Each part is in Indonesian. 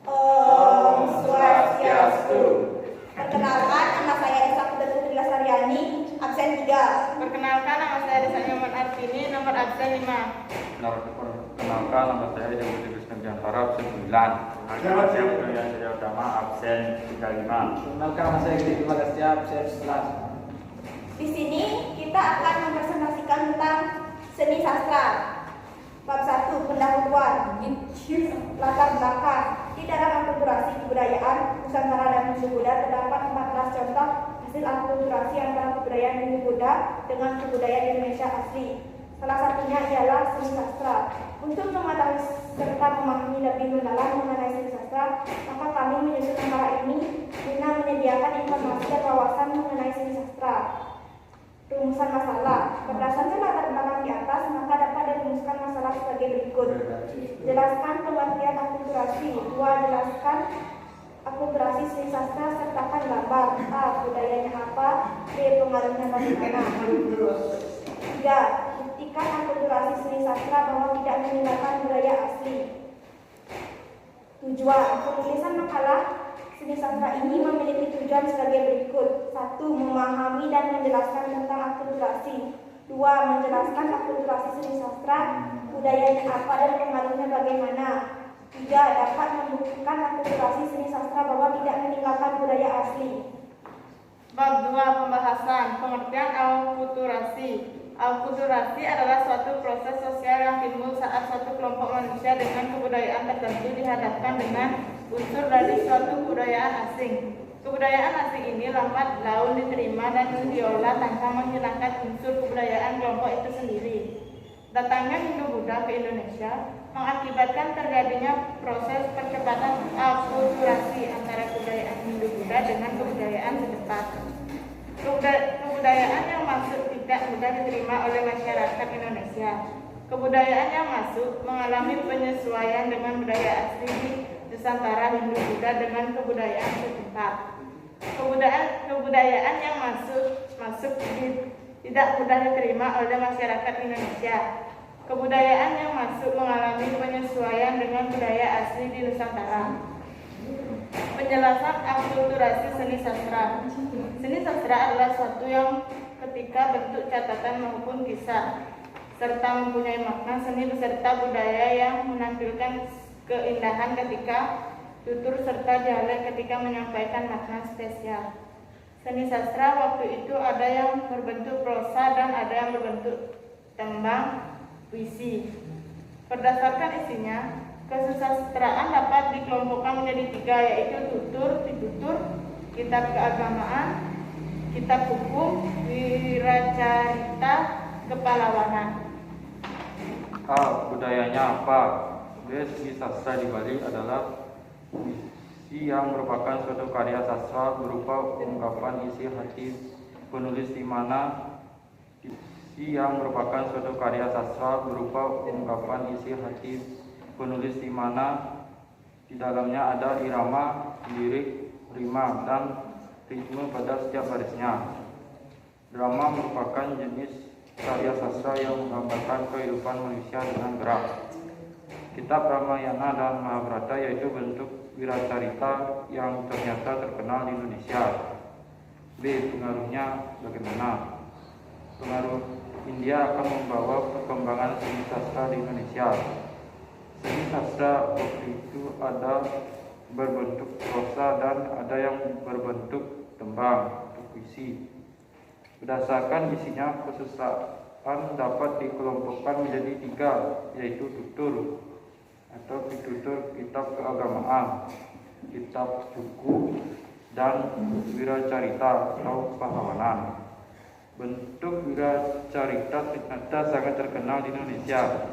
Om Swastiastu. Perkenalkan, nama saya Esa Putri Lasariani, absen 3. Perkenalkan, nama saya Desa Nyoman Artini, nomor absen 5. Perkenalkan, nama saya Ida Putri Krisnantara, absen 9. Nama saya Mulia Surya Utama, absen 35. Perkenalkan, nama saya Gede Magasya, absen 11. Di sini kita akan mempresentasikan tentang seni sastra. Bab 1, pendahuluan. Latar belakang. Di dalam akulturasi kebudayaan Nusantara dan Hindu-Buddha terdapat 14 contoh hasil akulturasi antara kebudayaan Hindu-Buddha dengan kebudayaan Indonesia asli. Salah satunya ialah seni sastra. Untuk mengetahui serta memahami lebih mendalam mengenai seni sastra, maka kami menyusun acara ini guna menyediakan informasi dan wawasan mengenai seni sastra. Rumusan masalah. Berdasarkan latar belakang di atas, maka dapat dirumuskan masalah sebagai berikut. Jelaskan pengertian akulturasi. 2. Jelaskan akulturasi seni sastra sertakan gambar. A. Budayanya apa? B. Pengaruhnya bagaimana? 3. Buktikan akulturasi seni sastra bahwa tidak meninggalkan budaya asli. Tujuan. Penulisan makalah seni sastra ini memiliki tujuan sebagai berikut. 1. Memahami dan menjelaskan tentang akulturasi. 2. Menjelaskan akulturasi seni sastra, budayanya apa dan pengaruhnya bagaimana. 3. Dapat membuktikan akulturasi seni sastra bahwa tidak meninggalkan budaya asli. Bab 2, pembahasan. Pengertian akulturasi. Akulturasi adalah suatu proses sosial yang timbul saat suatu kelompok manusia dengan kebudayaan tertentu dihadapkan dengan unsur dari suatu kebudayaan asing. Kebudayaan asing ini lambat laun diterima dan diolah tanpa menghilangkan unsur kebudayaan kelompok itu sendiri. Datangnya Hindu-Buddha ke Indonesia mengakibatkan terjadinya proses percepatan akulturasi antara kebudayaan Hindu-Buddha dengan kebudayaan setempat. Kebudayaan yang masuk tidak mudah diterima oleh masyarakat Indonesia. Kebudayaan yang masuk mengalami penyesuaian dengan budaya asli di Nusantara Hindu-Buddha dengan kebudayaan setempat. Kebudayaan yang masuk tidak mudah diterima oleh masyarakat Indonesia. Kebudayaan yang masuk mengalami penyesuaian dengan budaya asli di Nusantara. Penjelasan akulturasi seni sastra. Seni sastra adalah suatu yang ketika bentuk catatan maupun kisah serta mempunyai makna seni beserta budaya yang menampilkan keindahan ketika tutur serta dialek ketika menyampaikan makna spesial. Seni sastra waktu itu ada yang berbentuk prosa dan ada yang berbentuk tembang puisi. Berdasarkan isinya, kesusastraan dapat dikelompokkan menjadi 3, yaitu tutur, pitutur, kitab keagamaan, kitab hukum, wiracarita, kepahlawanan. A. Budayanya apa? B. Seni sastra di Bali adalah puisi yang merupakan suatu karya sastra berupa ungkapan isi hati penulis di mana puisi yang merupakan suatu karya sastra berupa ungkapan isi hati penulis di mana di dalamnya ada irama, lirik, rima, dan ritme pada setiap barisnya. Drama merupakan jenis karya sastra yang menggambarkan kehidupan manusia dengan gerak. Kitab Ramayana dan Mahabharata yaitu bentuk wiracarita yang ternyata terkenal di Indonesia. B. Pengaruhnya bagaimana? Pengaruh India akan membawa perkembangan seni sastra di Indonesia. Seni sastra waktu itu ada berbentuk prosa dan ada yang berbentuk tembang atau puisi. Berdasarkan isinya, kesusastraan dapat dikelompokkan menjadi 3, yaitu tutur atau pitutur, kitab keagamaan, kitab suku, dan wiracarita atau pahlawanan. Bentuk wiracarita ternyata sangat terkenal di Indonesia,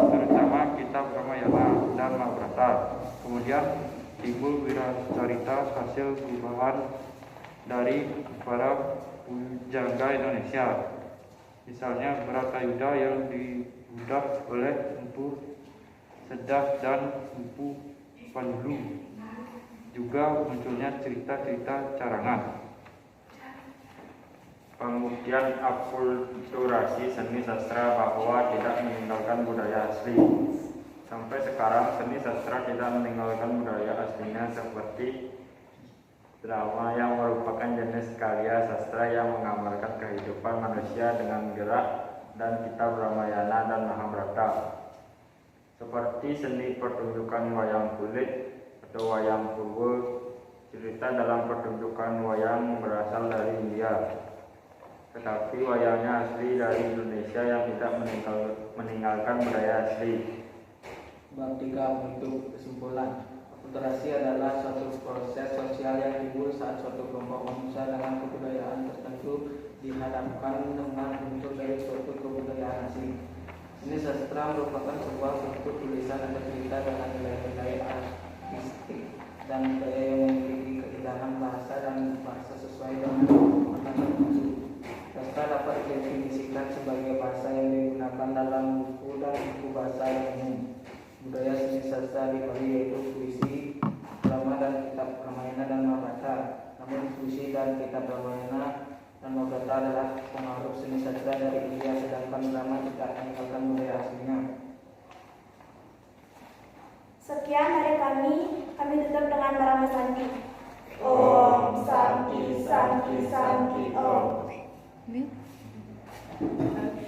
terutama kitab Ramayana dan Mahabharata. Kemudian timbul wiracarita hasil perubahan dari para pujangga Indonesia. Misalnya Bharatayuda yang dibudak oleh Empu Sedah dan Empu Pandulu. Juga munculnya cerita-cerita carangan. Pengertian akulturasi seni sastra bahwa tidak meninggalkan budaya asli. Sampai sekarang seni sastra tidak meninggalkan budaya aslinya seperti drama yang merupakan jenis karya sastra yang menggambarkan kehidupan manusia dengan gerak dan kitab Ramayana dan Mahabharata. Seperti seni pertunjukan wayang kulit atau wayang purwo, cerita dalam pertunjukan wayang berasal dari India. Tetapi wayangnya asli dari Indonesia yang tidak meninggalkan budaya asli. Bab 3 untuk kesimpulan. Akulturasi adalah suatu proses sosial yang timbul saat suatu kelompok manusia dengan kebudayaan tertentu dihadapkan dengan bentuk dari suatu kebudayaan asing. Seni sastra merupakan sebuah bentuk tulisan atau cerita dengan nilai-nilai artistik dan gaya yang memiliki keindahan bahasa dan bahasa sesuai dengan makna tertentu. Sastra dapat didefinisikan sebagai bahasa yang digunakan dalam buku dan buku bahasa yang umum. Budaya seni sastra di Bali yaitu puisi, drama dan kitab Ramayana dan Mahabharata. Namun puisi dan kitab Ramayana dan Mahabharata adalah pengaruh seni sastra dari India, sedangkan drama tidak meninggalkan budaya aslinya. Sekian dari kami tutup dengan Narama Santi. Om Santi Santi Santi Om. Oke.